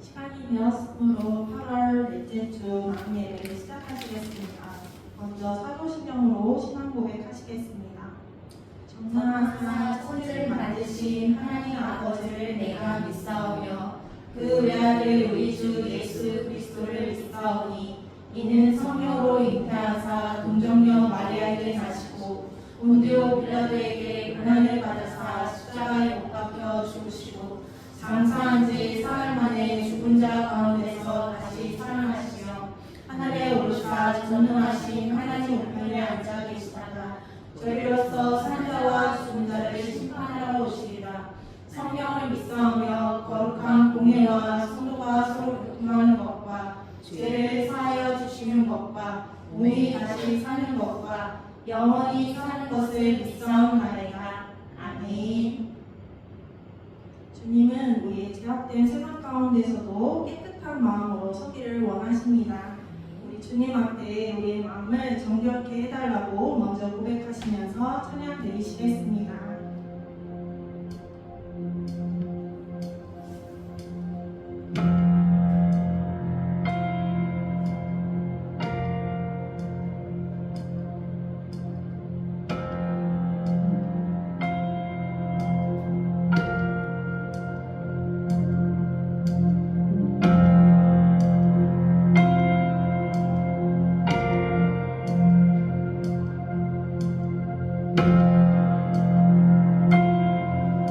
시간이 되었으므로 8월 넷째 주 마음 예배를 시작하시겠습니다. 먼저 사도신경으로 신앙 고백하시겠습니다. 전능하사 천지를 만드신 하나님 아버지를 내가 믿사오며 그 외아들 우리 주 예수 그리스도를 믿사오니 이는 성령으로 잉태하사 동정녀 마리아에게 나시고 본디오 빌라도에게 고난을 받으사 십자가에 못 박혀 죽으시고 장사한 지 사흘 만에 죽은 자 가운데서 다시 살아나시며 하늘에 오르사 전능하신 하나님 우편에 앉아 계시다가 저희로서 산 자와 죽은 자를 심판하러 오시리라. 성령을 믿사오며 거룩한 공예와 성도가 서로 교통하는 것과 죄를 사하여 주시는 것과 몸이 다시 사는 것과 영원히 사는 것을 믿사옵나이다. 아멘. 주님은 우리의 제약된 세상 가운데서도 깨끗한 마음으로 서기를 원하십니다. 우리 주님 앞에 우리의 마음을 정결케 해달라고 먼저 고백하시면서 찬양 드리시겠습니다.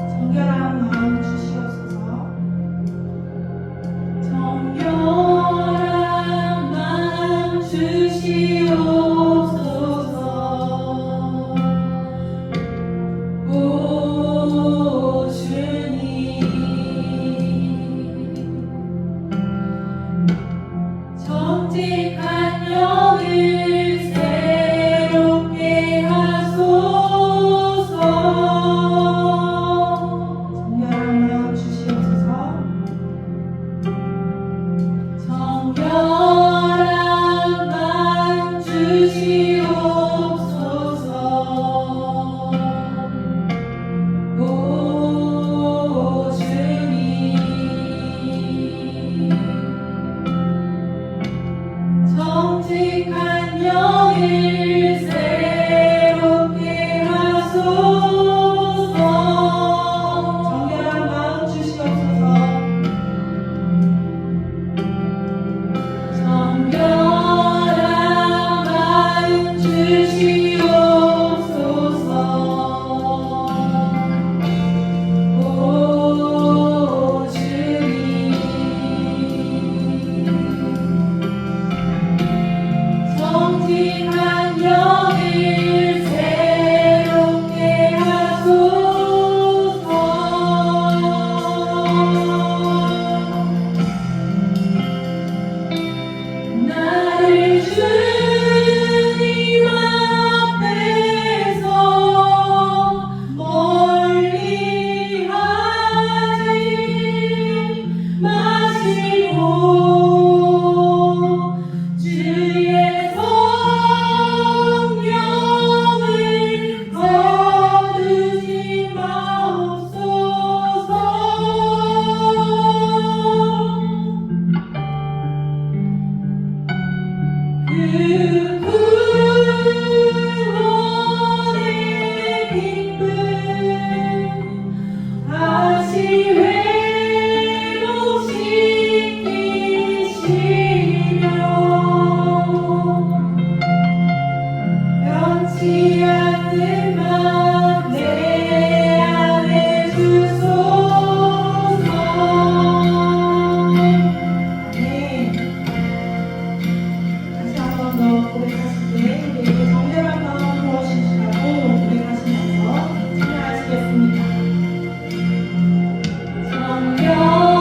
정결한 마음 주시옵소서. 정결한 마음 주시옵소서. 오 주님, 정직한 영을 새롭게 하소서. 정결한 마음 주시옵소서. 정결한 마음 주시옵소서. 오 주님, 정직한 영을 새롭게 하소서. 정결한 마음 주시옵소서. 정결한 마음 주시옵소서. 오 주님, 정직한 영을 새롭게 하소서. 나를 주님 앞에서 멀리 하지 마시고 주의 성령을 거두지 마옵소서. 그 구원의 기쁨 다시 회복시키시며 변치 않는 맘 내 안에 주소서. 네. 다시 한 번 더 고백하실 때 우리에게 정결한 마음 부어주시라고 고백하시면서 찬양하시겠습니다.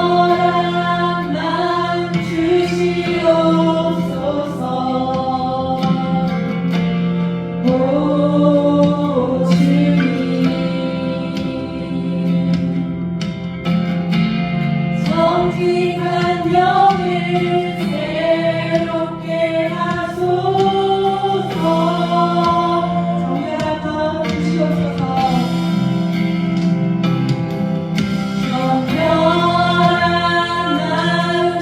정결한 마음 주시옵소서. 오 주님, 정직한 영을 새롭게 하소서. 정결한 마음 주시옵소서. 정결한 마음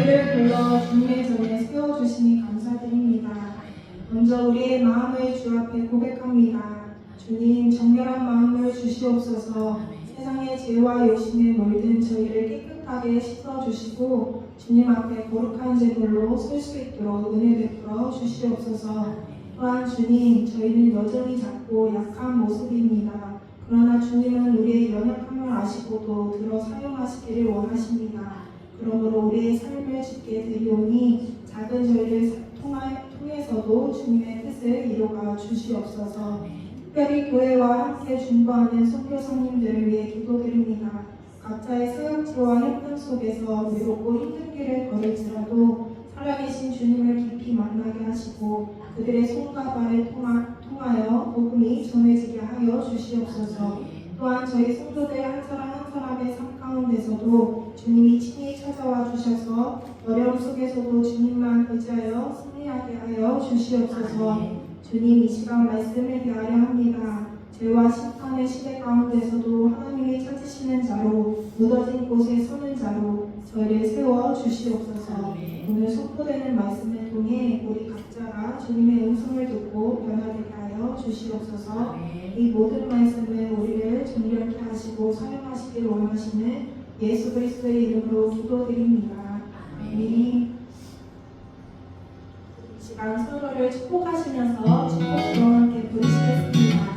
저희를 불러 주님의 전에 세워주시니 감사드립니다. 먼저 우리의 마음을 주 앞에 고백합니다. 주님, 정결한 마음을 주시옵소서. 세상의 죄와 욕심에 물든 저희를 깨끗하게 씻어주시고 주님 앞에 거룩한 제물로 설 수 있도록 은혜 베풀어 주시옵소서. 또한 주님, 저희는 여전히 작고 약한 모습입니다. 그러나 주님은 우리의 연약함을 아시고도 들어 사용하시기를 원하십니다. 그러므로 우리의 삶을 주께 드리오니 작은 저희를 통해서도 주님의 뜻을 이루어 주시옵소서. 특별히 교회와 함께 중보하는 선교사님들을 위해 기도드립니다. 각자의 사역지와 형편 속에서 외롭고 힘든 길을 걸을지라도 살아계신 주님을 깊이 만나게 하시고 그들의 손과 발을 통하여 복음이 전해지게 하여 주시옵소서. 또한 저희 성도들 한 사람 한 사람의 삶 가운데서도 주님이 친히 찾아와 주셔서 어려움 속에서도 주님만 의지하여 승리하게 하여 주시옵소서. 주님, 이 시간 말씀을 대하려 합니다. 죄와 심판의 시대 가운데서도 하나님이 찾으시는 자로 묻어진 곳에 서는 자로 저희를 세워 주시옵소서. 오늘 선포되는 말씀을 통해 우리 각자가 주님의 음성을 듣고 변화되게 하여 주시옵소서. 이 모든 말씀을 우리를 정결케 하시고 사용하시길 원하시는 예수 그리스도의 이름으로 기도드립니다. 아멘. 이 시간 서로를 축복하시면서 축복으로 함께 부르시겠습니다.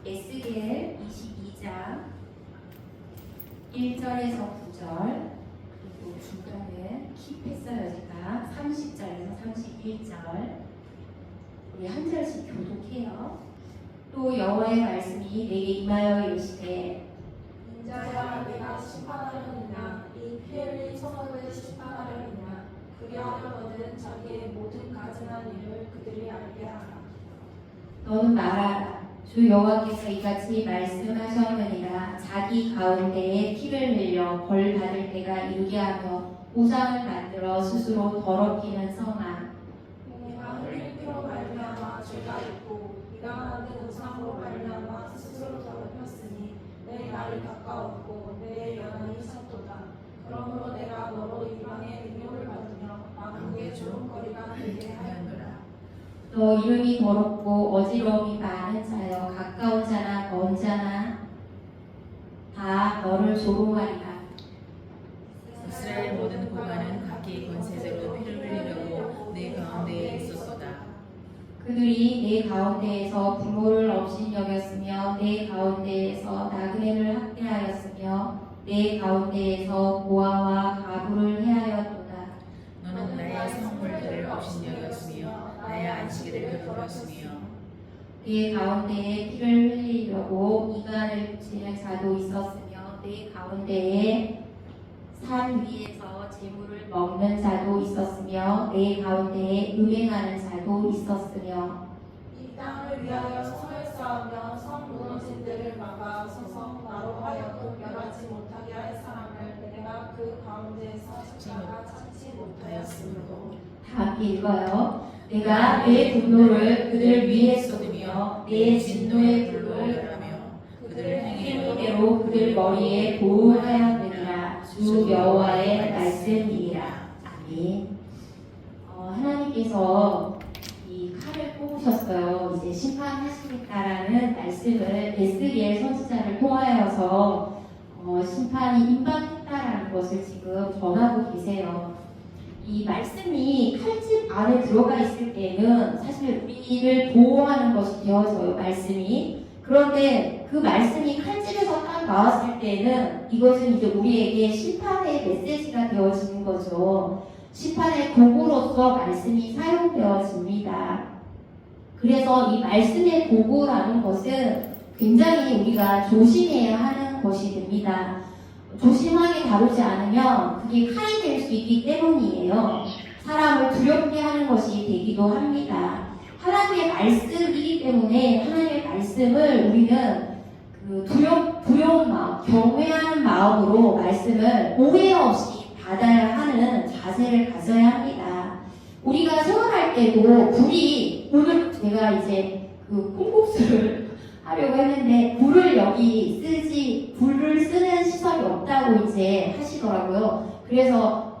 에스겔 22장 1절에서 9절 그리고 중간에 킵했어요. 제가 30절에서 31절 우리 한 절씩 교독해요. 또 여호와의 말씀이 내게 임하여 이르시되 인자야 내가 심판하려느냐 이 피해를 성읍을 심판하려느냐 그리하려거든 자기의 모든 가증한 일을 그들이 알게 하라. 너는 말하라. 주 여호와께서 이같이 말씀하셨느니라. 자기 가운데에 피를 흘려 벌 받을 때가 이르게 하며 우상을 만들어 스스로 더럽히는 성아, 내가 흘릴 피로 말미암아 죄가 있고 네가 만든 우상으로 말미암아 스스로 더럽혔으니 내 날이 가까웠고 내 연한이 섰도다. 그러므로 내가 너로 이방의 능욕을 받으며 만국의 조롱거리가 되게 하였노라. 너 이름이 더럽고 어지러움이 많은 자여 가까운 자나 먼 자나 다 너를 조롱하리라. 이스라엘 모든 고관은 각기 권세대로 피를 흘리려고 내 가운데에 있었도다. 그들이 내 가운데에서 부모를 업신여겼으며 내 가운데에서 나그네를 학대하였으며 내 가운데에서 고아와 가부를 해하였도다. 너는 나의 성물들을 업신여겼으며 나의 안식일을 베풀었으며 내 가운데에 피를 흘리려고 이간을 붙이는 자도 있었으며 내 가운데에 산 위에서 재물을 먹는 자도 있었으며 내 가운데에 음행하는 자도 있었으며 이 땅을 위하여 성을 쌓으며 성 무너진 데를 막아 서서 나로 하여금 멸하지 못하게 할 사람을 내가 그 가운데에서 십자가 찾지 못하였으므로. 다 함께 읽어요. 내가 내 분노를 그들 위에 쏟으며 내 진노의 불로 열하며 그들을 행위로 행위대로 그들 머리에 보호하였느니라. 주 여호와의 말씀이니라. 아멘. 하나님께서 이 칼을 뽑으셨어요. 이제 심판하시겠다라는 말씀을 에스겔 선지자를 통하여서 심판이 임박했다라는 것을 지금 전하고 계세요. 이 말씀이 칼집 안에 들어가 있을 때는 사실 우리를 보호하는 것이 되어져요. 말씀이. 그런데 그 말씀이 칼집에서 딱 나왔을 때는 이것은 이제 우리에게 심판의 메시지가 되어지는 거죠. 심판의 도구로서 말씀이 사용되어집니다. 그래서 이 말씀의 도구라는 것은 굉장히 우리가 조심해야 하는 것이 됩니다. 조심하게 다루지 않으면 그게 칼이 될 수 있기 때문이에요. 사람을 두렵게 하는 것이 되기도 합니다. 하나님의 말씀이기 때문에 하나님의 말씀을 우리는 두려운 마음, 경외하는 마음으로 말씀을 오해 없이 받아야 하는 자세를 가져야 합니다. 우리가 생활할 때도 오늘 제가 이제 콩국수를 하려고 했는데 불을 쓰는 시설이 없다고 이제 하시더라고요. 그래서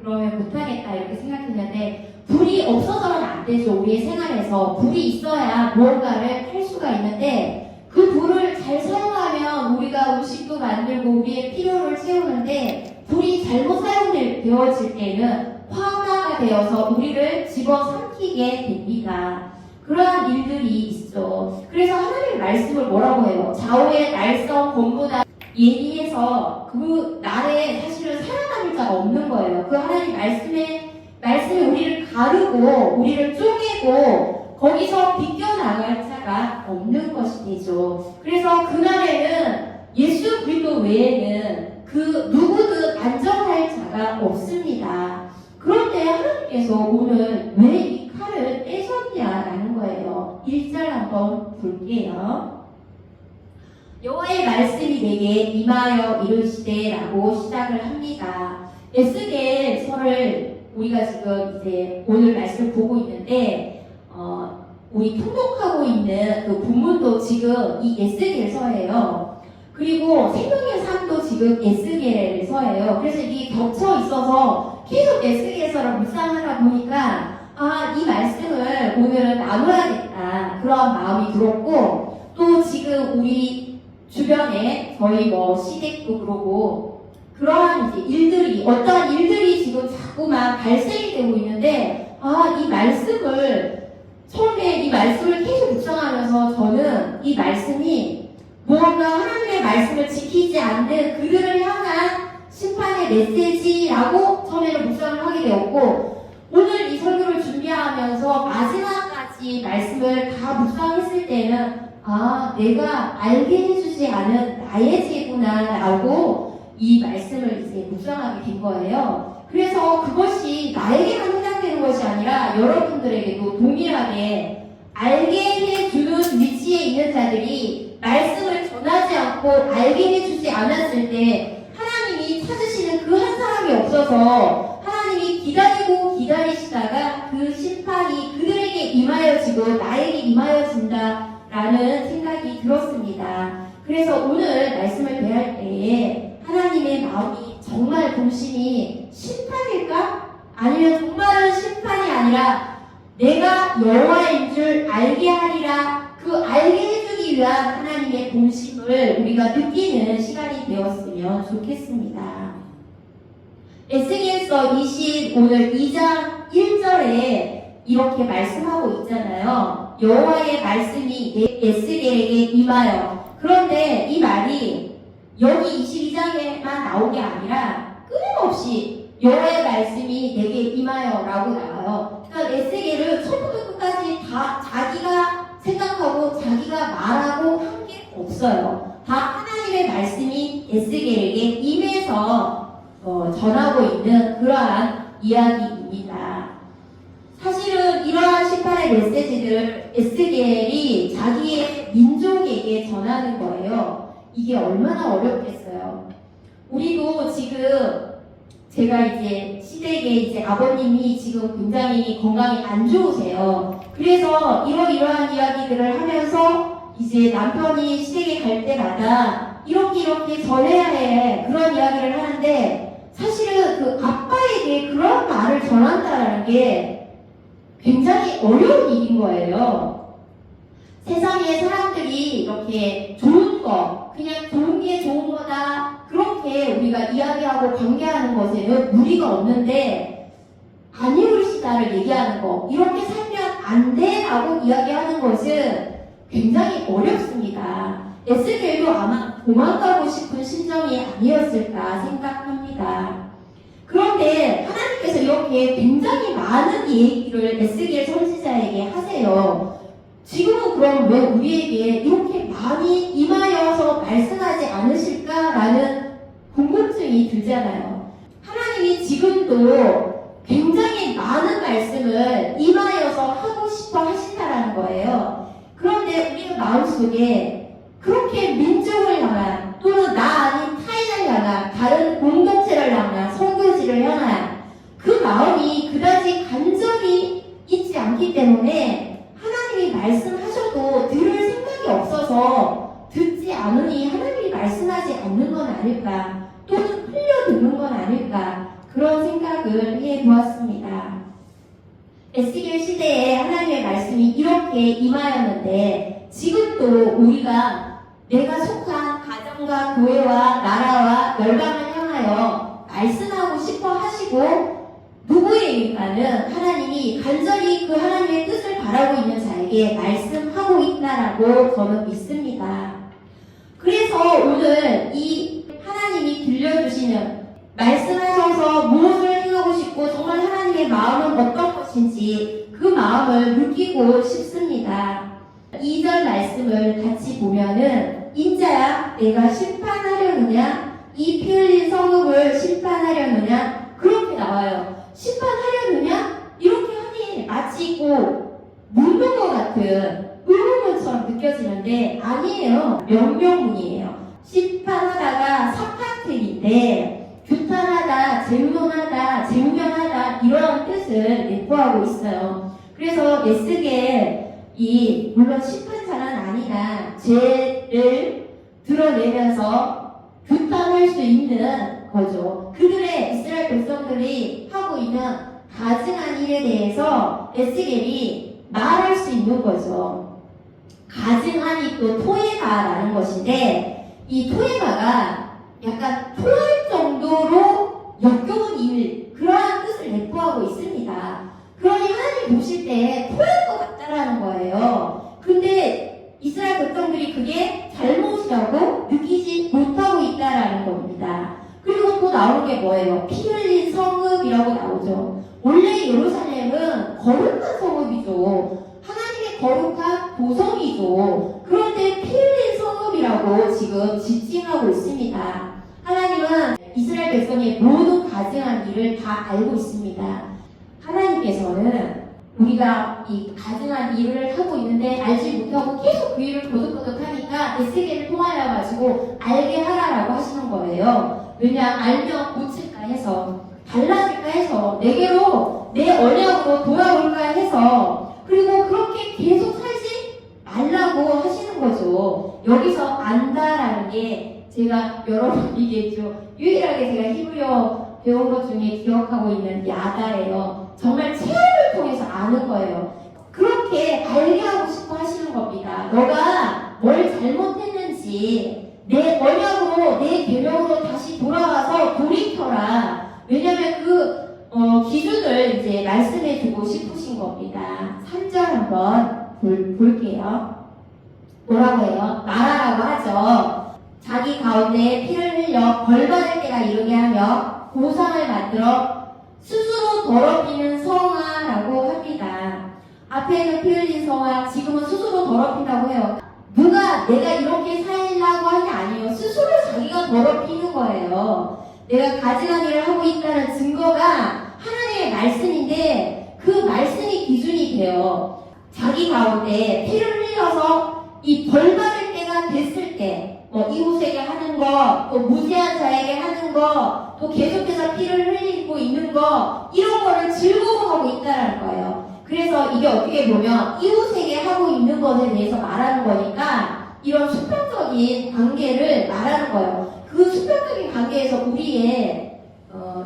그러면 못하겠다 이렇게 생각했는데 불이 없어서는 안 되죠. 우리의 생활에서 불이 있어야 무언가를 할 수가 있는데 그 불을 잘 사용하면 우리가 음식도 만들고 우리의 필요를 채우는데 불이 잘못 사용되어질 때는 화가 되어서 우리를 집어삼키게 됩니다. 그러한 일들이 있어. 그래서 하나님의 말씀을 뭐라고 해요? 좌우의 날성 검보다 예리해서 그 날에 사실은 살아남을 자가 없는 거예요. 그 하나님 말씀이 우리를 가르고 우리를 쪼개고 거기서 비껴나갈 자가 없는 것이 되죠. 그래서 그날에는 예수 그리스도 외에는 그 누구도 안정할 자가 없습니다. 그런데 하나님께서 오늘 왜 이 칼을 떼셨냐라는 거예요. 1절 한번 볼게요. 여호와의 말씀이 내게 임하여 이르시되라고 시작을 합니다. 에스겔서를 우리가 지금 이제 오늘 말씀을 보고 있는데 우리 통독하고 있는 그 본문도 지금 이 에스겔서예요. 그리고 생명의 삶도 지금 에스겔서예요. 그래서 이게 겹쳐 있어서 계속 에스겔서를 묵상하다 보니까 이 말씀을 오늘은 나눠야겠다 그런 마음이 들었고 또 지금 우리 주변에 저희 시댁도 그러고 그러한 이제 일들이 어떠한 일들이 지금 자꾸만 발생이 되고 있는데 이 말씀을 처음에 이 말씀을 계속 묵상하면서 저는 이 말씀이 무언가 하나님의 말씀을 지키지 않는 그들을 향한 심판의 메시지라고 처음에는 묵상을 하게 되었고 오늘 이 설교를 준비하면서 마지막까지 말씀을 다 묵상했을 때는 내가 알게 해주지 않은 나의 죄구나 라고 이 말씀을 이제 묵상하게 된 거예요. 그래서 그것이 나에게만 해당되는 것이 아니라 여러분들에게도 동일하게 알게 해주는 위치에 있는 자들이 말씀을 전하지 않고 알게 해주지 않았을 때 하나님이 찾으시는 그 한 사람이 없어서 하나님이 기다리시다가 그 심판이 그들에게 임하여지고 나에게 임하여진다 라는 생각이 들었습니다. 그래서 오늘 말씀을 대할 때에 하나님의 마음이 정말 동심이 심판일까? 아니면 정말은 심판이 아니라 내가 여호와인 줄 알게 하리라 그 알게 해주기 위한 하나님의 본심을 우리가 느끼는 시간이 되었으면 좋겠습니다. 에스겔서 오늘 2장 1절에 이렇게 말씀하고 있잖아요. 여호와의 말씀이 에스겔에게 임하여. 그런데 이 말이 여기 22장에만 나온 게 아니라 끊임없이 여호와의 말씀이 내게 임하여 라고 나와요. 그러니까 에스겔은 처음부터 끝까지 다 자기가 생각하고 자기가 말하고 한 게 없어요. 다 하나님의 말씀이 에스겔에게 임해서 전하고 있는 그러한 이야기입니다. 사실은 이러한 심판의 메시지들을 에스겔이 자기의 민족에게 전하는 거예요. 이게 얼마나 어렵겠어요. 우리도 지금 제가 이제 시댁에 아버님이 지금 굉장히 건강이 안 좋으세요. 그래서 이러이러한 이야기들을 하면서 이제 남편이 시댁에 갈 때마다 이렇게 전해야 해 그런 이야기를 하는데 사실은 그 아빠에게 그런 말을 전한다는 게 굉장히 어려운 일인 거예요. 세상에 사람들이 이렇게 좋은 거, 그냥 좋은 게 좋은 거다 그렇게 우리가 이야기하고 관계하는 것에는 무리가 없는데 안 이루시다를 얘기하는 거, 이렇게 살면 안 돼 라고 이야기하는 것은 굉장히 어렵습니다. 에스겔도 아마 도망가고 싶은 심정이 아니었을까 생각합니다. 그런데 하나님께서 하나님께서 이렇게 굉장히 많은 얘기를 에스겔 선지자에게 하세요. 지금은 그럼 왜 우리에게 이렇게 많이 임하여서 말씀하지 않으실까라는 궁금증이 들잖아요. 하나님이 지금도 굉장히 많은 말씀을 임하여서 하고 싶어 하신다라는 거예요. 그런데 우리의 마음속에 그렇게 민족을 향한 또는 나 아닌 타인을 향한 다른 공동체를 향한 선교지를 향한 그 마음이 그다지 간절히 있지 않기 때문에 하나님이 말씀하셔도 들을 생각이 없어서 듣지 않으니 하나님이 말씀하지 않는 건 아닐까 또는 흘려 듣는 건 아닐까 그런 생각을 해보았습니다. 에스겔 시대에 하나님의 말씀이 이렇게 임하였는데 지금도 우리가 내가 속한 가정과 교회와 나라와 열방을 향하여 말씀하고 싶어 하시고 누구에게까는 하나님이 간절히 그 하나님의 뜻을 바라고 있는 자에게 말씀하고 있다라고 저는 믿습니다. 그래서 오늘 이 하나님이 들려주시는 말씀하셔서 무엇을 행하고 싶고 정말 하나님의 마음은 어떤 것인지 그 마음을 느끼고 싶습니다. 2절 말씀을 같이 보면은 인자야 내가 심판하려느냐 이 피 흘린 성읍을 심판하려느냐 그렇게 나와요. 심판하려느냐? 이렇게 하니 마치 묻는 것 같은 의문문처럼 느껴지는데 아니에요. 명령문이에요. 심판하다가 사파텍인데 규탄하다, 쟁론하다, 쟁명하다 이런 뜻을 내포하고 있어요. 그래서 에스겔이 물론 심판자는 아니나 죄를 드러내면서 규탄할 수 있는 거죠. 그들의 이스라엘 백성들이 하고 있는 가증한 일에 대해서 에스겔이 말할 수 있는 거죠. 가증한이 또 토해가라는 것인데 이 토해가가 약간 토할 정도로 역겨운 일 그러한 뜻을 내포하고 있습니다. 그러니 하나님 보실 때 토할 것 같다라는 거예요. 근데 이스라엘 백성들이 그게 잘못이라고 느끼지 못하고 있다라는 겁니다. 그리고 또 나오는 게 뭐예요? 피 흘린 성읍이라고 나오죠. 원래 예루살렘은 거룩한 성읍이죠. 하나님의 거룩한 도성이죠. 그런데 피 흘린 성읍이라고 지금 지칭하고 있습니다. 하나님은 이스라엘 백성의 모든 가증한 일을 다 알고 있습니다. 하나님께서는 우리가 이 가증한 일을 하고 있는데 알지 못하고 계속 그 일을 거듭거듭하니까 에스겔을 통하여 가지고 알게 하라라고 하시는 거예요. 왜냐 알면 고칠까 해서 달라질까 해서 내게로 내 언약으로 돌아올까 해서 그리고 그렇게 계속 살지 말라고 하시는 거죠. 여기서 안다라는 게 제가 여러 번 얘기했죠. 유일하게 제가 히브리어 배운 것 중에 기억하고 있는 야다예요. 정말 체험을 통해서 아는 거예요. 그렇게 알게 하고 싶어 하시는 겁니다. 너가 뭘 잘못했는지 내 언약으로 내 계명으로 다시 돌아와서 돌이켜라. 왜냐면 그 기준을 이제 말씀해 주고 싶으신 겁니다. 3절 한번 볼게요. 뭐라고 해요? 말하라고 하죠. 자기 가운데 피를 흘려 벌받을 때가 이르게 하며 고상을 만들어 스스로 더럽히는 성화라고 합니다. 앞에는 피 흘린 성화, 지금은 스스로 더럽힌다고 해요. 누가 내가 이렇게 살려고 하는 게 아니에요. 스스로 자기가 더럽히는 거예요. 내가 가증한 일을 하고 있다는 증거가 하나님의 말씀인데 그 말씀이 기준이 돼요. 자기 가운데 피를 흘려서 이 벌받을 때가 됐을 때 이웃에게 하는 거, 또 무죄한 자에게 하는 거, 또 계속해서 피를 흘리고 있는 거 이런 거를 즐거워하고 있다는 거예요. 그래서 이게 어떻게 보면 이웃에게 하고 있는 것에 대해서 말하는 거니까 이런 수평적인 관계를 말하는 거예요. 그 수평적인 관계에서 우리의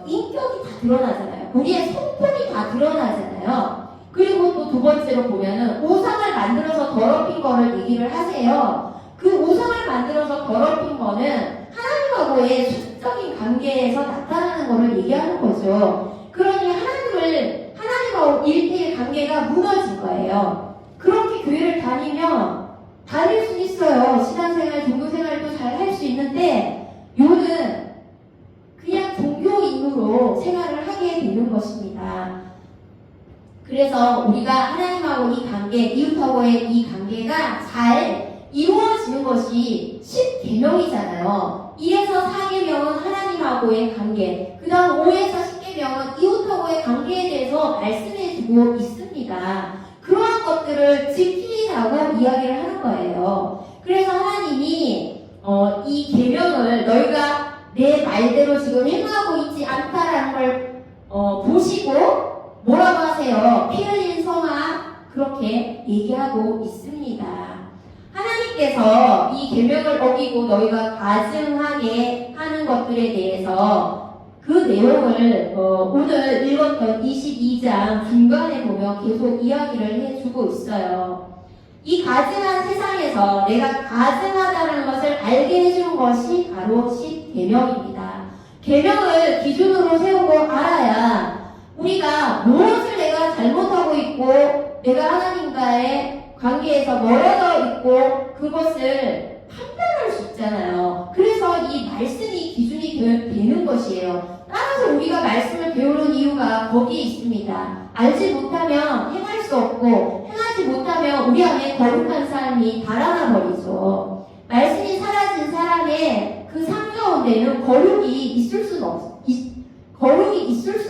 인격이 다 드러나잖아요. 우리의 성품이 다 드러나잖아요. 그리고 또 두 번째로 보면은 우상을 만들어서 더럽힌 거를 얘기를 하세요. 그 우상을 만들어서 더럽힌 거는 하나님하고의 수적인 관계에서 나타나는 거를 얘기하는 거죠. 그러니 하나님하고 1대1 관계가 무너진 거예요. 그렇게 교회를 다니면 다닐 수 있어요. 신앙생활, 종교생활도 잘 할 수 있는데 요는 그냥 종교인으로 생활을 하게 되는 것입니다. 그래서 우리가 하나님하고 이 관계, 이웃하고의 이 관계가 잘 이루어지는 것이 10계명이잖아요. 1에서 4계명은 하나님하고의 관계, 그 다음 5에서 10계명은 이웃하고의 관계에 대해서 말씀해주고 있습니다. 그러한 것들을 지키라고 이야기를 하는 거예요. 그래서 하나님이 이 계명을 너희가 내 말대로 지금 행하고 있지 않다라는 걸 보시고 뭐라고 하세요? 피 흘린 성아, 그렇게 얘기하고 있습니다. 하나님께서 이 계명을 어기고 너희가 가증하게 하는 것들에 대해서 그 내용을 오늘 읽었던 22장 중간에 보면 계속 이야기를 해주고 있어요. 이 가증한 세상에서 내가 가증하다는 것을 알게 해주는 것이 바로 10계명입니다. 계명을 기준으로 세우고 알아야 우리가 무엇을 내가 잘못하고 있고 내가 하나님과의 관계에서 멀어져 있고 그것을 판단할 수 있잖아요. 그래서 이 말씀이 기준이 되는 것이에요. 따라서 우리가 말씀을 배우는 이유가 거기에 있습니다. 알지 못하면 행할 수 없고 행하지 못하면 우리 안에 거룩한 삶이 달아나 버리죠. 말씀이 사라진 사람의 그 삶 가운데는 거룩이 있을 수가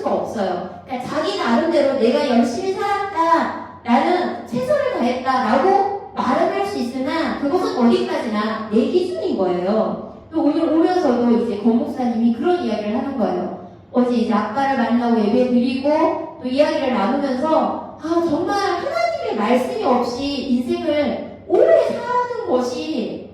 없어요. 그러니까 자기 나름대로 내가 열심히 살았다, 나는 최선을 다했다라고 말은 할 수 있으나 그것은 어디까지나 내 기준인 거예요. 또 오늘 오면서도 이제 권 목사님이 그런 이야기를 하는 거예요. 어제 이제 아빠를 만나고 예배 드리고 또 이야기를 나누면서 정말 하나님의 말씀이 없이 인생을 오래 사는 것이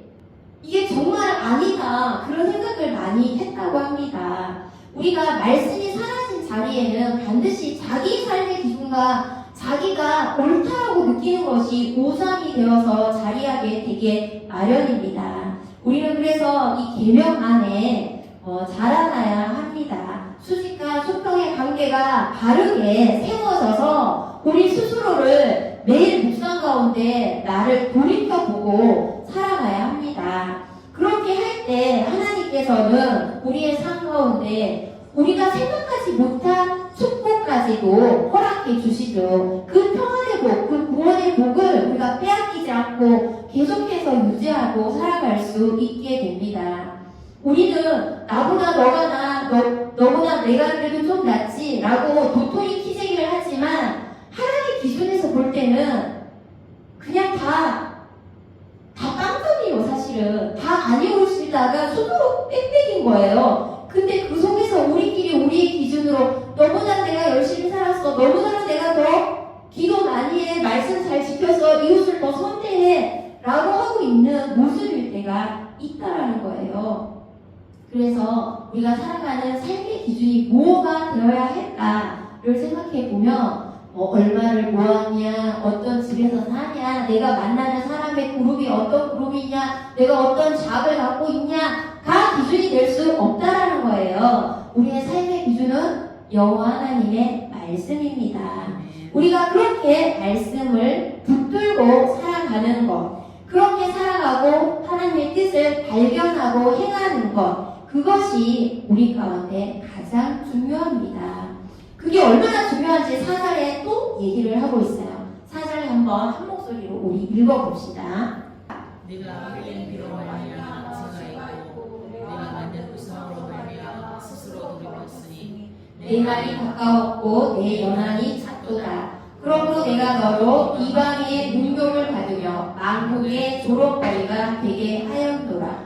이게 정말 아니다, 그런 생각을 많이 했다고 합니다. 우리가 말씀이 사라진 자리에는 반드시 자기 삶의 기준과 자기가 옳다라고 느끼는 것이 오상이 되어서 자리하게 되게 마련입니다. 우리는 그래서 이 계명 안에 자라나야 합니다. 수직과 수평의 관계가 바르게 세워져서 우리 스스로를 매일 묵상 가운데 나를 돌이켜보고 살아가야 합니다. 그렇게 할 때 하나님께서는 우리의 삶 가운데 우리가 생각하지 못한 축복까지도 허락해 주시죠. 그 평안의 복, 그 구원의 복을 우리가 빼앗기지 않고 계속해서 유지하고 살아갈 수 있게 됩니다. 우리는 나보다 너가 너보다 내가 그래도 좀 낫지 라고 도토리 키재기를 하지만 하나님의 기준에서 볼 때는 그냥 다 깜깜이에요. 사실은 다 아니올시다가 손으로 빽빽인 거예요. 근데 그 속에서 우리끼리 우리의 기준으로 너보다 내가 열심히 살았어, 너보다 내가 더 기도 많이 해, 말씀 잘 지켜서 이웃을 더 선대해 라고 하고 있는 모습일 때가 있다라는 거예요. 그래서 우리가 살아가는 삶의 기준이 뭐가 되어야 할까를 생각해 보면 얼마를 모았냐, 어떤 집에서 사냐, 내가 만나는 사람의 그룹이 어떤 그룹이냐, 내가 어떤 잡을 갖고 있냐가 기준이 될 수 없다라는 거예요. 우리의 삶의 기준은 여호와 하나님의 말씀입니다. 우리가 그렇게 말씀을 붙들고 살아가는 것, 그렇게 살아가고 하나님의 뜻을 발견하고 행하는 것, 그것이 우리 가운데 가장 중요합니다. 그게 얼마나 중요한지 4절에 또 얘기를 하고 있어요. 4절 한번 한 목소리로 우리 읽어봅시다. 내가 흘린 피로 말미암아 죄가 있고 내가 만든 우상으로 말미암아 스스로 돌이켰으니 내 날이 가까웠고 내 연한이 잦도다. 그러므로 내가 너로 이방의 능욕을 받으며 만국의 조롱거리가 되게 하였노라.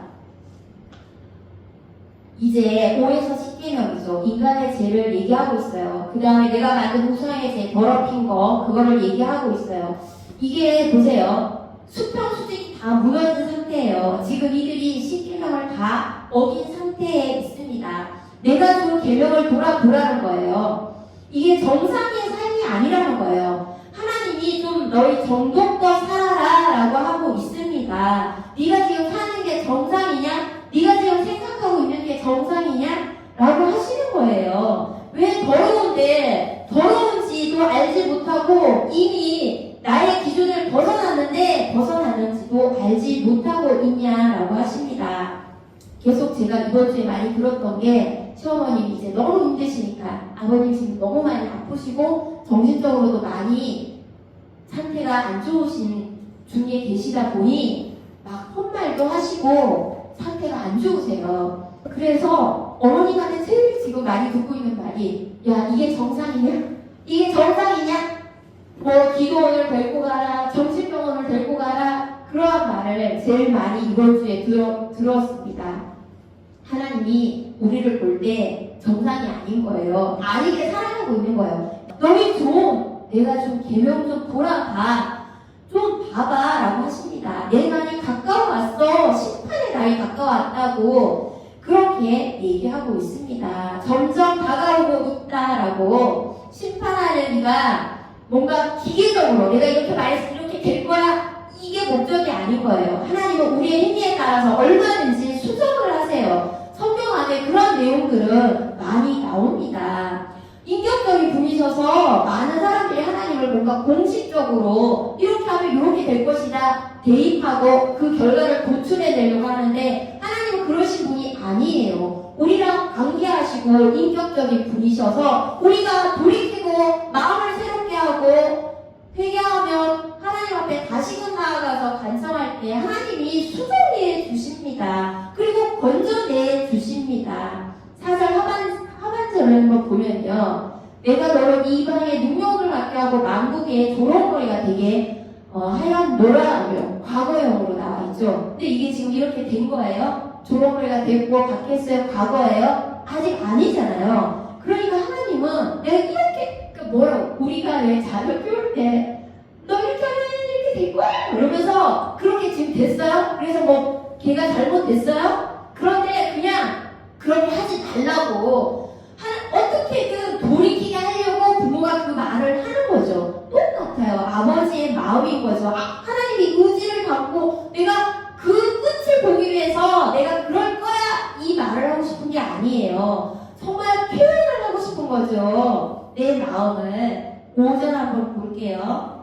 이제 5에서 10계명이죠. 인간의 죄를 얘기하고 있어요. 그 다음에 내가 만든 우상의 죄, 더럽힌 거, 그거를 얘기하고 있어요. 이게 보세요. 수평수직이 다 무너진 상태예요. 지금 이들이 10계명을 다 어긴 상태에 있습니다. 내가 준 계명을 돌아보라는 거예요. 이게 정상의 삶이 아니라는 거예요. 하나님이 좀 너희 정도껏 살아라 라고 하고 있습니다. 네가 지금 사는 게 정상이냐? 네가 지금 생각하고 있는 게 정상이냐? 라고 하시는 거예요. 왜 더러운지도 알지 못하고 이미 나의 기준을 벗어났는지도 알지 못하고 있냐라고 하십니다. 계속 제가 이번 주에 많이 들었던 게 시어머님이 이제 너무 힘드시니까 아버님 지금 너무 많이 아프시고 정신적으로도 많이 상태가 안 좋으신 중에 계시다 보니 막 헛말도 하시고 상태가 안 좋으세요. 그래서 어머님한테 제일 지금 많이 듣고 있는 말이 야 이게 정상이냐? 이게 정상이냐? 뭐 기도원을 데리고 가라, 정신병원을 데리고 가라 그러한 말을 제일 많이 이번 주에 들었습니다. 하나님이 우리를 볼 때 정상이 아닌 거예요. 아니게 살아가고 있는 거예요. 너희 좀 내가 좀 계명 좀 돌아봐. 좀 봐봐 라고 하십니다. 내 날이 가까워왔어. 심판의 날이 가까워왔다고 그렇게 얘기하고 있습니다. 점점 다가오고 있다라고 심판하는 이가 뭔가 기계적으로 내가 이렇게 말해서 이렇게 될 거야 이게 목적이 아닌 거예요. 하나님은 우리의 행위에 따라서 얼마든지 수정을 하세요. 성경 안에 그런 내용들은 많이 나옵니다. 인격적인 분이셔서 많은 사람들이 하나님을 뭔가 공식적으로 이렇게 하면 이렇게 될 것이다 대입하고 그 결과를 도출해내려고 하는데 하나님은 그러신 분이 아니에요. 우리랑 관계하시고 인격적인 분이셔서 우리가 돌이키고 마음을 새롭게 하고 회개하면 하나님 앞에 다시금 나아가서 간청할 때 하나님이 수정해 주십니다. 그리고 건져내 주십니다. 4절 하반절을 한번 보면요. 내가 너를 이 방에 능력을 갖게 하고 만국의 조롱거리가 되게 하얀 노란으로 과거형으로 나와 있죠. 근데 이게 지금 이렇게 된 거예요? 조롱거리가 됐고 바뀌었어요? 과거예요? 아직 아니잖아요. 그러니까 하나님은 내가 이렇게 뭐라고 우리가 왜 자녀 키울 때 너 이렇게 하면 이렇게 될 거야 이러면서 그렇게 지금 됐어요? 그래서 뭐 걔가 잘못됐어요? 그런데 그냥 그렇게 하지 말라고 어떻게든 돌이키게 하려고 부모가 그 말을 하는 거죠. 똑같아요. 아버지의 마음인 거죠. 하나님이 의지를 갖고 내가 그 끝을 보기 위해서 내가 그럴 거야 이 말을 하고 싶은 게 아니에요. 정말 표현을 하고 싶은 거죠. 내 마음을 5절 한번 볼게요.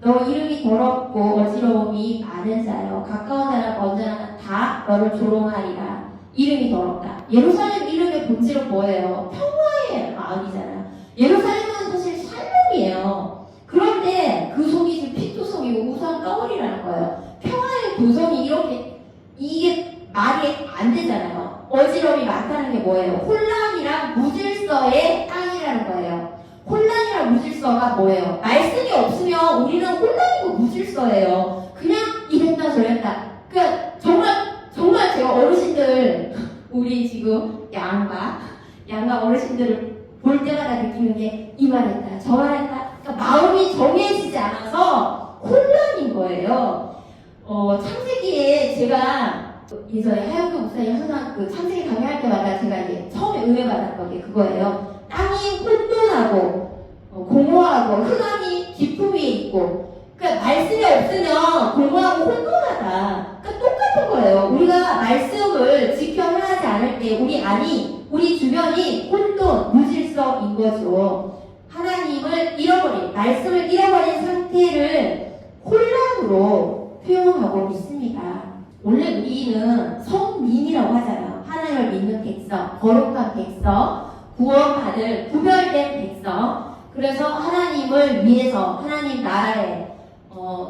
너 이름이 더럽고 어지러움이 많은 자여 가까운 자나 먼 자나 다 너를 조롱하리라. 이름이 더럽다. 예루살렘 이름의 본질은 뭐예요? 평화의 마음이잖아요. 예루살렘은 사실 샬롬이에요. 그런데 그 속이 지금 피투성이고 우상 덩어리라는 거예요. 평화의 도성이 이렇게 이게 말이 안 되잖아요. 어지러움이 많다는 게 뭐예요? 혼란이랑 무질서의 땅이라는 거예요. 혼란이랑 무질서가 뭐예요? 말씀이 없으면 우리는 혼란이고 무질서예요. 그냥 이랬다 저랬다. 그러니까 정말 제가 어르신들 우리 지금 양가 어르신들을 볼 때마다 느끼는 게 이 말했다 저 말했다. 그러니까 마음이 정해지지 않아서 혼란인 거예요. 창세기에 제가 예전에 하영교 목사님 항상 그 창세기 강의할 때마다 제가 이제 처음에 은혜 받았던 게 그거예요. 땅이 혼돈하고 공허하고 흑암이 깊음 위에 있고 그러니까 말씀이 없으면 공허하고 혼돈하다. 그러니까 똑같은 거예요. 우리가 말씀을 지켜 행하지 않을 때 우리 주변이 혼돈, 무질서인 거죠. 하나님을 잃어버린, 말씀을 잃어버린 상태를 혼란으로 표현하고 있습니다. 원래 우리는 성민이라고 하잖아요. 하나님을 믿는 백성, 거룩한 백성, 구원받을 구별된 백성. 그래서 하나님을 위해서 하나님 나라에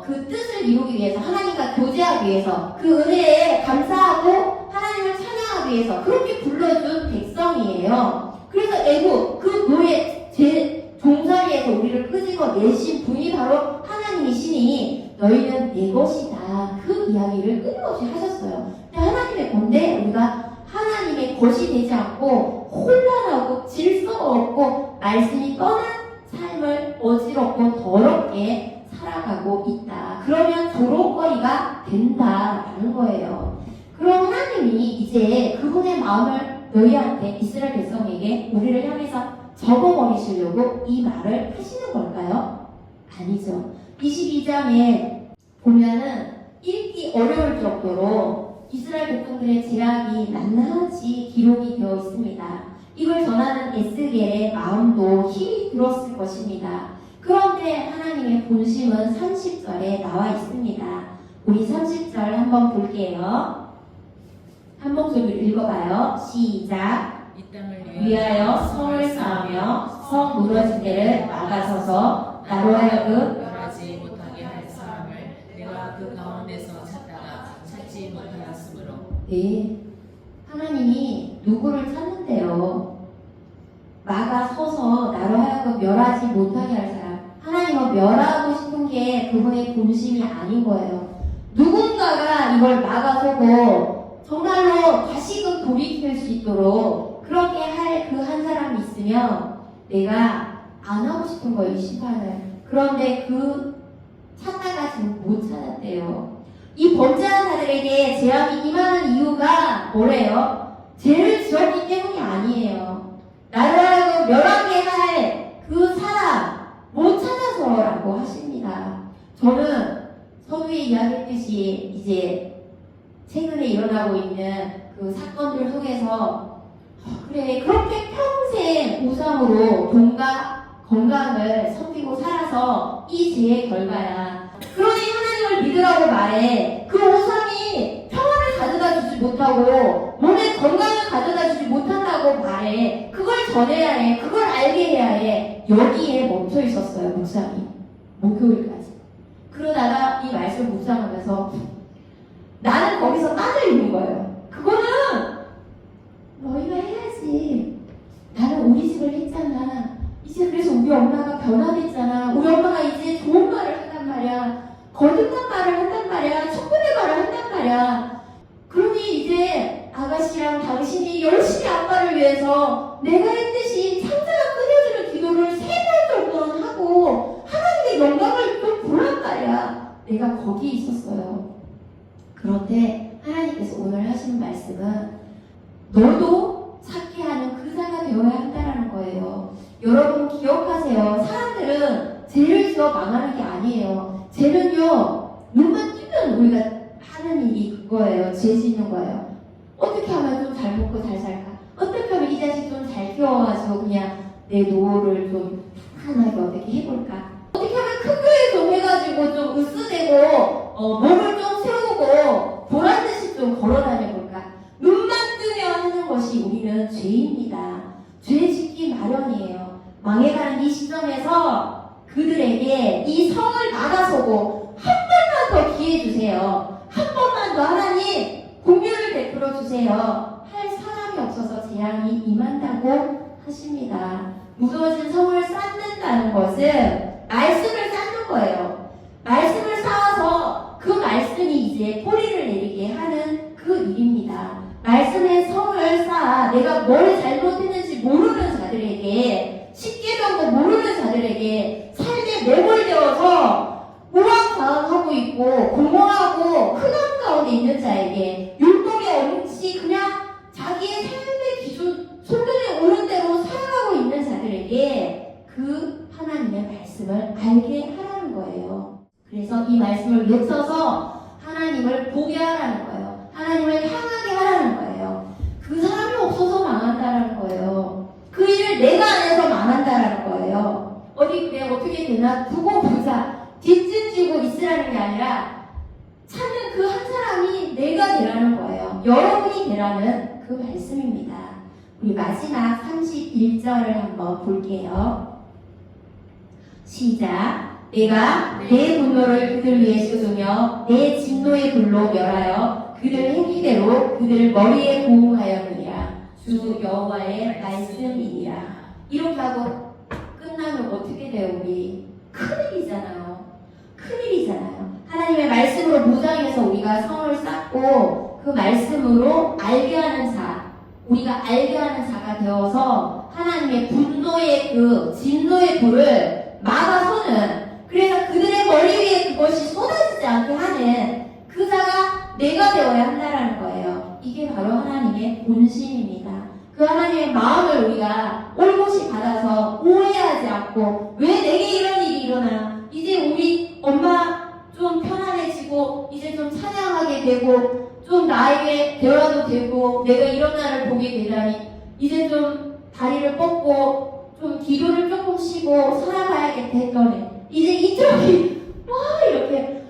그 뜻을 이루기 위해서 하나님과 교제하기 위해서 그 은혜에 감사하고 하나님을 찬양하기 위해서 그렇게 불러준 백성이에요. 그래서 애국 그 노예 제 종살이에서 우리를 끄집어 내신 분이 바로 하나님이시니 너희는 내 것이다. 그 이야기를 끊임없이 하셨어요. 근데 하나님의 건데 우리가 하나님의 것이 되지 않고 혼란하고 질서가 없고 말씀이 떠난 삶을 어지럽고 더럽게 살아가고 있다. 그러면 조롱거리가 된다라는 거예요. 그럼 하나님이 이제 그분의 마음을 너희한테 이스라엘 백성에게 우리를 향해서 접어버리시려고 이 말을 하시는 걸까요? 아니죠. 22장에 보면은 읽기 어려울 정도로 이스라엘 백성들의 재앙이 낱낱이 기록이 되어 있습니다. 이걸 전하는 에스겔의 마음도 힘이 들었을 것입니다. 그런데 하나님의 본심은 30절에 나와 있습니다. 우리 30절 한번 볼게요. 한 목소리로 읽어봐요. 시작. 이 땅을 위하여 성을 쌓으며 성 무너진 데를 막아서서 나로 하여금 멸하지 못하게 할 사람을 내가 그 가운데서 찾다가 찾지 못하였으므로. 네, 하나님이 누구를 찾는데요? 막아서서 나로 하여금 멸하지 못하게 할 사람. 하나님은 멸하고 싶은 게 그분의 본심이 아닌 거예요. 누군가가 이걸 막아서고 정말로 다시금 돌이킬 수 있도록 그렇게 할 그 한 사람이 있으면 내가 안 하고 싶은 거예요, 이 심판을. 그런데 찾다가 지금 못 찾았대요. 이 범죄한 자들에게 재앙이 임하는 이유가 뭐래요? 죄를 지었기 때문이 아니에요. 나를 하여금 멸하게 할 그 사람 못 찾아서라고 하십니다. 저는 서두에 이야기했듯이 이제 최근에 일어나고 있는 그 사건들 속에서 그래 그렇게 평생 우상으로 돈과 건강을 섬기고 살아서 이 죄의 결과야. 그러니 하나님을 믿으라고 말해. 그 우상이 평안을 가져다 주지 못하고 몸에 건강을 가져다 주지 못한다고 말해. 그걸 전해야 해. 그걸 알게 해야 해. 여기에 멈춰 있었어요, 묵상이. 목요일까지. 그러다가 이 말씀 묵상하면서 나는 거기서 빠져 있는 거예요. 그거는 너희가 해야지. 나는 우리 집을 했잖아. 이제 그래서 우리 엄마가 변화됐잖아. 우리 엄마가 이제 좋은 말을 한단 말이야. 거듭난 말을 한단 말이야. 축복의 말을 한단 말이야. 그러니 이제 아가씨랑 당신이 열심히 아빠를 위해서 내가 했듯이 창자가 끊어지는 기도를 3번 정도는 하고 하나님의 영광을 좀 보란 말이야. 내가 거기 있었어요. 그런데 하나님께서 오늘 하시는 말씀은 너도 찾게 하는 그 자가 되어야 한다는 거예요. 여러분 기억하세요. 사람들은 죄를 지어 망하는 게 아니에요. 죄는요, 눈만 뜨면 우리가 하는 일이 그거예요. 죄 짓는 거예요. 어떻게 하면 좀 잘 먹고 잘 살까? 어떻게 하면 이 자식 좀 잘 키워가지고 그냥 내 노후를 좀 편하게 어떻게 해볼까? 어떻게 하면 큰 교회 좀 해가지고 좀 으스대고 몸을 좀 세우고 보란듯이 좀 걸어다녀볼까? 눈만 뜨면 하는 것이 우리는 죄입니다. 죄 짓기 마련이에요. 망해가는 이 시점에서 그들에게 이 성을 막아서고 한 번만 더 기회 주세요. 한 번만 더 하나님 공유를 베풀어 주세요. 할 사람이 없어서 재앙이 임한다고 하십니다. 무너진 성을 쌓는다는 것은 말씀을 쌓는 거예요. 말씀을 쌓아서 그 말씀이 이제 뿌리를 내리게 하는 그 일입니다. 말씀의 성을 쌓아 내가 뭘 잘못했는지 모르는 자들에게, 십계명도 모르는 자들에게 삶에 매몰되어서 우왕좌왕하고 있고 공허하고 흔한 가운데 있는 자에게 율법의 없이 그냥 자기의 삶의 기준 소견에 오른 대로 살아가고 있는 자들에게 그 하나님의 말씀을 알게 하라는 거예요. 그래서 이 말씀을 외쳐서 하나님을 보게 하라는 거예요. 하나님을 향하게 하라는 거예요. 그 사람이 없어서 망한다라는 거예요. 그 일을 내가 안 해서 망한다라는 거예요. 어디 그래 어떻게 되나 두고 보자. 뒷짐지고 있으라는 게 아니라 찾는 그 한 사람이 내가 되라는 거예요. 여러분이 되라는 그 말씀입니다. 우리 마지막 31절을 한번 볼게요. 시작. 내가 내 분노를 그들 위에 쏟으며 내 진노의 불로 멸하여 그들 행위대로 그들 머리에 고응하였느니라. 주 여호와의 말씀이니라. 이렇게 하고 끝나면 어떻게 돼요? 우리 큰일이잖아요. 큰일이잖아요. 하나님의 말씀으로 무장해서 우리가 성을 쌓고 그 말씀으로 알게 하는 자, 우리가 알게 하는 자가 되어서 하나님의 분노의 그 진노의 불을 막아서는, 그래서 그들의 머리 위에 그것이 쏟아지지 않게 하는 그 자가 내가 되어야 한다는 거예요. 이게 바로 하나님의 본심입니다. 그 하나님의 마음을 우리가 올곧이 받아서 오해하지 않고 왜 내게 이런 일이 일어나? 이제 우리 엄마 좀 편안해지고 이제 좀 찬양하게 되고 좀 나에게 대화도 되고 내가 이런 날을 보게 되다니 이제 좀 다리를 뻗고 좀 기도를 조금 쉬고 살아가야겠다 했더니 이제 이쪽이 이렇게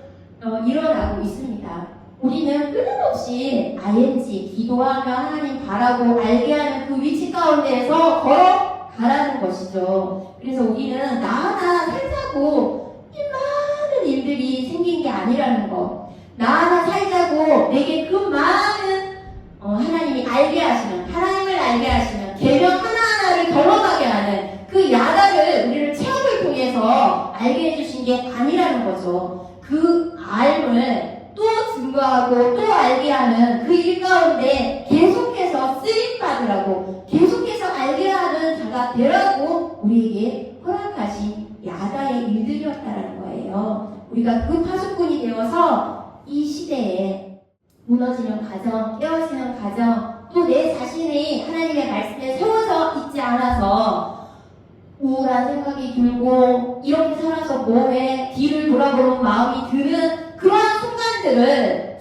일어나고 있습니다. 우리는 끊임없이 ING 기도하며 하나님 바라고 알게 하는 그 위치 가운데 가운데에서 걸어가라는 것이죠. 그래서 우리는 나 하나 살자고 이 많은 일들이 생긴 게 아니라는 거. 나 하나 살자고 내게 그 많은 하나님이 알게 하시는, 하나님을 알게 하시는 계명 하나하나를 경험하게 하는 그 야단을 우리를 체험을 통해서 알게 해주신 게 아니라는 거죠. 그 알을 또 증거하고 또 알게 하는 그 일 가운데 계속해서 쓰임받으라고, 계속해서 알게 하는 자가 되라고 우리에게 허락하신 야다의 일들이었다는 거예요. 우리가 그 파수꾼이 되어서 이 시대에 무너지는 가정, 깨어지는 가정, 또 내 자신이 하나님의 말씀에 세워져 있지 않아서 우울한 생각이 들고 이렇게 살아서 뭐해? 뒤를 돌아보는 마음이 드는 그러한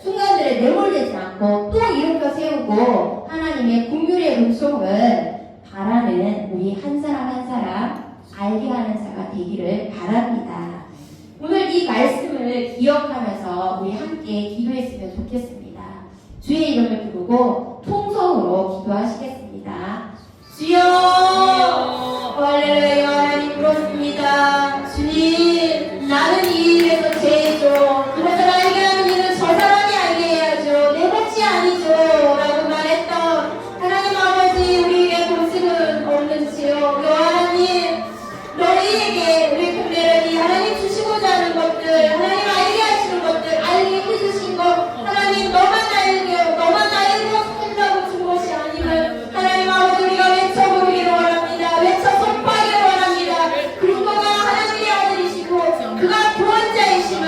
순간들에 내몰리지 않고 또 일으켜 세우고 하나님의 긍휼의 음성을 바라는 우리 한 사람 한 사람 알게 하는 자가 되기를 바랍니다. 오늘 이 말씀을 기억하면서 우리 함께 기도했으면 좋겠습니다. 주의 이름을 부르고 통성으로 기도하시겠습니다. 주여! 할렐루야, 하나님 그렇습니다. 주님, 나는 이 일에서 죄죠. 그것을 알게 하는 일은 저 사람이 알게 해야죠. 내 몫이 아니죠. 라고 말했던 하나님 아버지, 우리에게 본승은 없는지요. 하나님, 너희에게 우리 분별히 하나님 주시고자 하는 것들, 하나님 알게 하시는 것들, 알게 해주신 것, 하나님 너만 알고 살라고 준 것이 아니면 하나님 아버지 우리가 외쳐 부르기를 원합니다. 외쳐 선포하기를 원합니다. 그리스도가 하나님의 아들이시고 그가 구원자이심을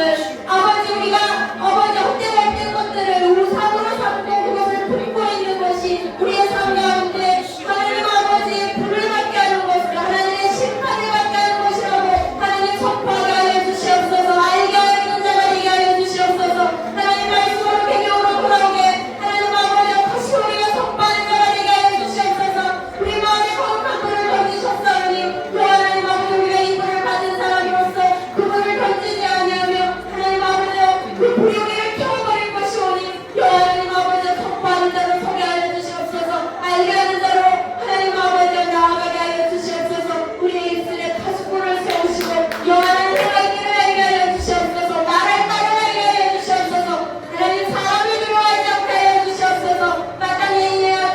아버지 우리가 아버지 헛되고 것들을 우상으로 삼고 그것을 품고 있는 것이 우리의 삶 가운데 하나님 아버지 불을 받게 하는 것을 하나님의 심판을 받게 하는 것이라고 하나님 선포하게 하여 주시옵소서. 알게 하는 자가 되게 하여 주시옵소서. 하나님 말씀으로 배경으로 돌아오게 하나님 아버지 다시 우리가 선포하는 자가 되게 하여 주시옵소서. 우리 마음에 거룩한 불을 던지셨사오니 또 하나님 아버지 우리가 이 불을 받은 사람으로서 그 불을 던지지 아니하며 하나님 아버지 그 불이 우리를 태워버릴 것이오니 또 하나님 아버지 선포하는 자로 서게 하여 주시옵소서. 알게 하는 자로 하나님 아버지 나아가게 하여 주시옵소서. 우리의 입술에 파수꾼을 세우시고 영원한 생활길을 알게 하여 주시옵소서. 나를 따르게 하여 주시옵소서. 하나님 사람을 두려워하지 않게 하여 주시옵소서. 마땅히 행해야 할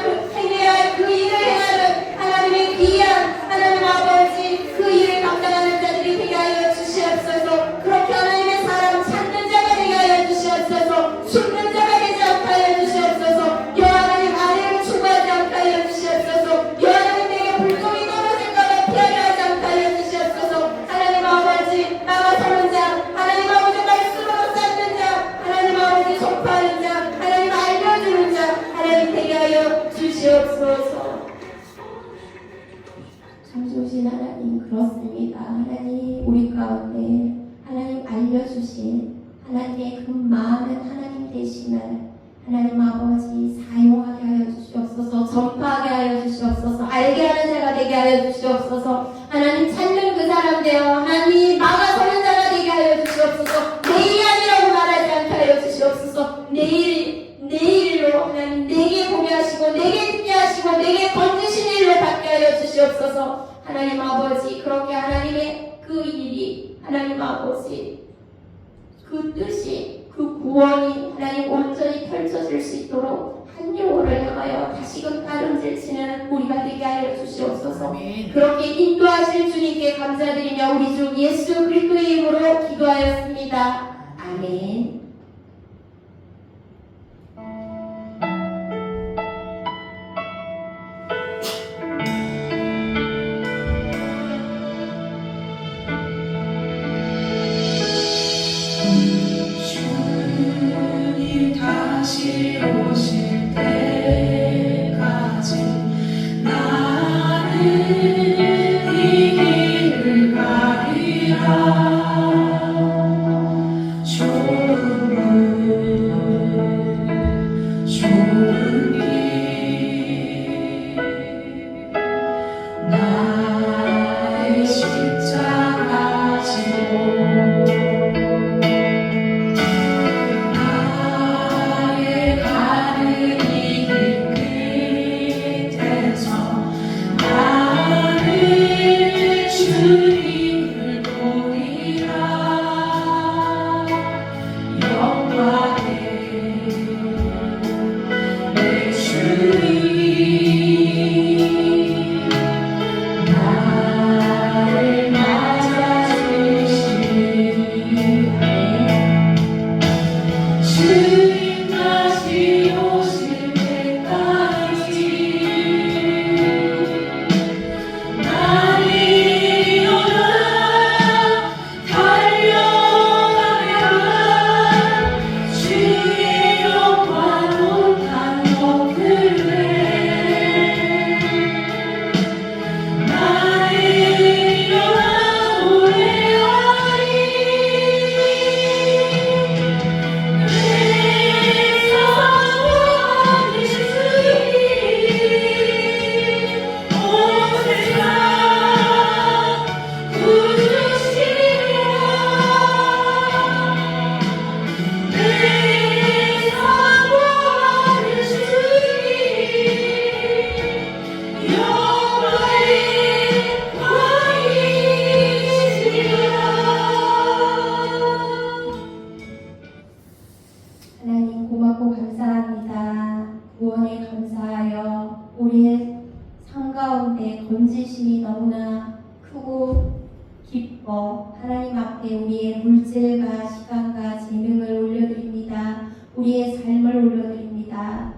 그 일을 행하는 하나님의 귀한 하나님 아버지 그 일을 감당하는 자들이 되게 하여 주시옵소서. 그렇게 하나님의 사람 찾는 자가 되게 하여 주시옵소서. 죽는 자가 되지 않게 하여 주시옵소서. 하나님 아내를 추구하지 않게 하여 주시옵소서. 하나님 내게 불똥이 떨어질까봐 피하게 하지 않게 하여 주시옵소서. 하나님 아버지 나가서는 자, 하나님 아버지 말씀으로 쌓는 자, 하나님 아버지 전파하는 자, 하나님 알려주는 자, 하나님 되게 하여 주시옵소서. 참 좋으신 하나님 그렇습니다. 하나님 우리 가운데 하나님 알려주신 하나님의 그 많은 하나님 되심을 하나님 아버지 사용하게 하여 주시옵소서. 전파하게 하여 주시옵소서. 알게 하는 자가 되게 하여 주시옵소서. 하나님 찾는 그 사람 되어 하나님 막아서는 자가 되게 하여 주시옵소서. 내일이 아니라고 말하지 않게 하여 주시옵소서. 내일로 하나님 내게 보게 하시고 내게 듣게 하시고 내게 던지신 일로 받게 하여 주시옵소서. 하나님 아버지 그렇게 하나님의 그 일이 하나님 아버지 그 뜻이 그 구원이 하나님 온전히 펼쳐질 수 있도록 한 영혼을 향하여 다시금 따름질치는 우리가 되게 하여 주시옵소서. 그렇게 인도하실 주님께 감사드리며 우리 주 예수 그리스도의 이름으로 기도하였습니다. 아멘. 주님 다시 오실 때까지 나는 이 길을 가리라. 우리의 물질과 시간과 재능을 올려드립니다. 우리의 삶을 올려드립니다.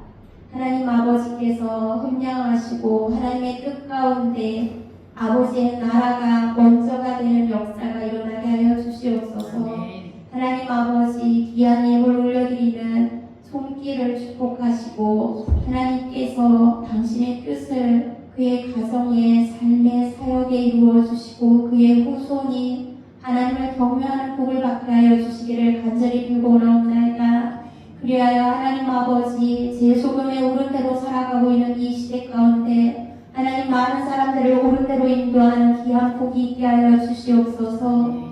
하나님 아버지께서 흠양하시고 하나님의 뜻 가운데 아버지의 나라가 먼저가 되는 역사가 일어나게 하여 주시옵소서. 하나님 아버지 귀한 예물 올려드리는 손길을 축복하시고 하나님께서 당신의 뜻을 그의 가정의 삶의 사역에 이루어 주시고 그의 후손이 하나님을 경외하는 복을 받게 하여 주시기를 간절히 빌고나옵나이다. 그리하여 하나님 아버지 제 소금에 옳은 대로 살아가고 있는 이 시대 가운데 하나님 많은 사람들을 옳은 대로 인도하는 귀한 복이 있게 하여 주시옵소서.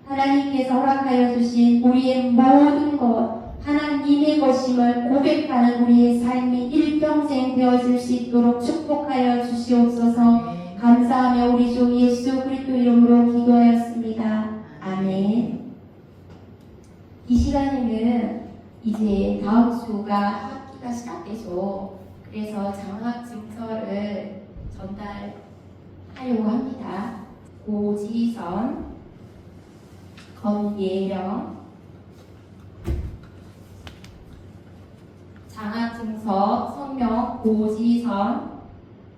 하나님께서 허락하여 주신 우리의 모든 것 하나님의 것임을 고백하는 우리의 삶이 일평생 되어질 수 있도록 축복하여 주시옵소서. 감사하며 우리 주 예수 그리스도 이름으로 기도하였습니다. 아멘. 이 시간에는 이제 다음 주가 학기가 시작되죠. 그래서 장학 증서를 전달하려고 합니다. 고지선, 건예령, 장학증서, 성명, 고지선.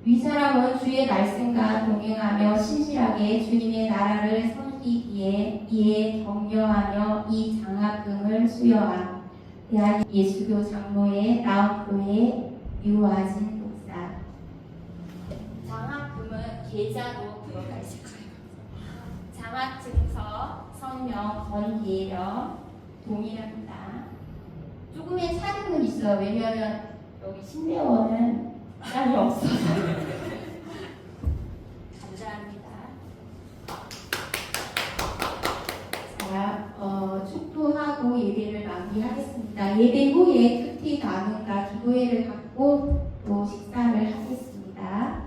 위사람은 주의 말씀과 동행하며 신실하게 주님의 나라를 섬기기에 이에 격려하며 이 장학금을 수여함. 대한 예수교 장로회 나온교회 유아진 목사. 장학금은 계좌로 들어가 있을 거예요. 장학증서, 성명, 건예령 동일합니다. 조금의 차이는 있어요. 왜냐하면 여기 신대원은 짤이 없어서. 감사합니다. 자, 축도하고 예배를 마무리하겠습니다. 예배 후에 큐티 나눔과 기도회를 갖고 또 식사를 하겠습니다.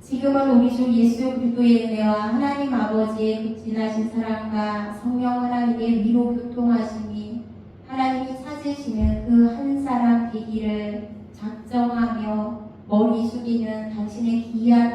지금은 우리 주 예수 그리스도의 은혜와 하나님 아버지의 극진하신 사랑과 성령 하나님의 위로 교통하심이 하나님이 찾으시는 그 한 사람 되기를 작정하며 머리 숙이는 당신의 귀한